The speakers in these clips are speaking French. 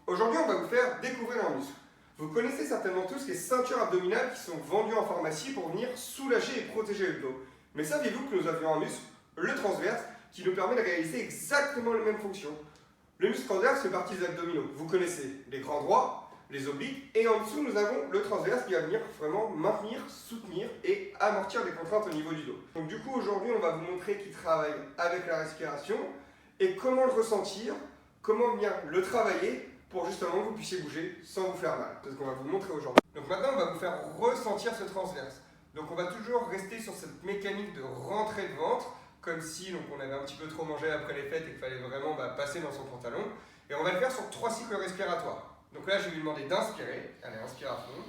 Aujourd'hui, on va vous faire découvrir un muscle. Vous connaissez certainement tous les ceintures abdominales qui sont vendues en pharmacie pour venir soulager et protéger le dos. Mais saviez-vous que nous avions un muscle, le transverse, qui nous permet de réaliser exactement les mêmes fonctions? Le muscle transverse fait partie des abdominaux. Vous connaissez les grands droits, les obliques, et en dessous, nous avons le transverse qui va venir vraiment maintenir, soutenir et amortir les contraintes au niveau du dos. Donc du coup, aujourd'hui, on va vous montrer qu'il travaille avec la respiration et comment le ressentir, comment venir le travailler pour justement que vous puissiez bouger sans vous faire mal. C'est ce qu'on va vous montrer aujourd'hui. Donc maintenant, on va vous faire ressentir ce transverse. Donc on va toujours rester sur cette mécanique de rentrer le ventre, comme si on avait un petit peu trop mangé après les fêtes et qu'il fallait vraiment passer dans son pantalon. Et on va le faire sur 3 cycles respiratoires. Donc là, je vais lui demander d'inspirer. Allez, inspire à fond.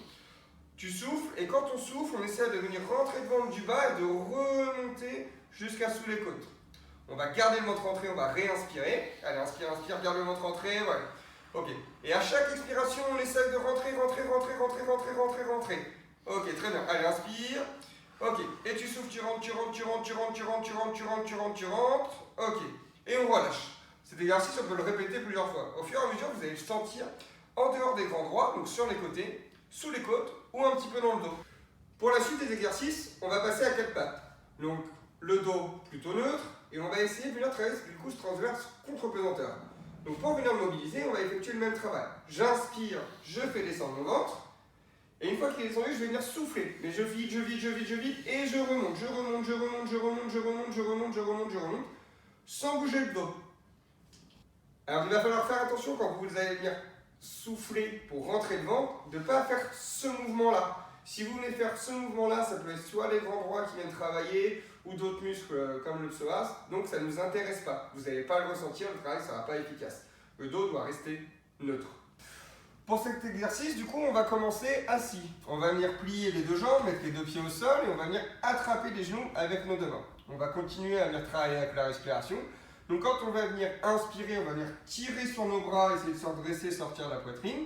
Tu souffles, et quand on souffle, on essaie de venir rentrer le ventre du bas et de remonter jusqu'à sous les côtes. On va garder le ventre rentré, on va réinspirer. Allez, inspire, inspire, garde le ventre rentré, voilà. Ok. Et à chaque expiration, on essaie de rentrer. Ok, très bien. Allez, inspire. Ok. Et tu souffles, tu rentres. Ok. Et on relâche. Cet exercice, on peut le répéter plusieurs fois. Au fur et à mesure, vous allez le sentir en dehors des grands droits, donc sur les côtés, sous les côtes ou un petit peu dans le dos. Pour la suite des exercices, on va passer à 4 pattes. Donc, le dos plutôt neutre, et on va essayer de venir travailler du coup ce transverse contre-pesanteur. Donc pour venir le mobiliser, on va effectuer le même travail. J'inspire, je fais descendre mon ventre, et une fois qu'il est descendu, je vais venir souffler. Mais je vide, et je remonte, sans bouger le dos. Alors il va falloir faire attention quand vous allez venir souffler pour rentrer le ventre, de ne pas faire ce mouvement-là. Si vous voulez faire ce mouvement-là, ça peut être soit les grands droits qui viennent travailler, ou d'autres muscles comme le psoas, donc ça ne nous intéresse pas. Vous n'allez pas le ressentir, le travail ne sera pas efficace. Le dos doit rester neutre. Pour cet exercice, du coup, on va commencer assis. On va venir plier les deux jambes, mettre les deux pieds au sol, et on va venir attraper les genoux avec nos deux mains. On va continuer à venir travailler avec la respiration. Donc quand on va venir inspirer, on va venir tirer sur nos bras, essayer de se redresser, sortir la poitrine.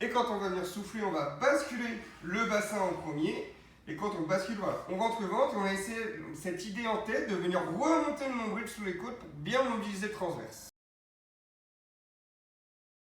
Et quand on va venir souffler, on va basculer le bassin en premier. Et quand on bascule, voilà, on rentre le ventre et on a essayé cette idée en tête de venir remonter le nombril sous les côtes pour bien mobiliser le transverse.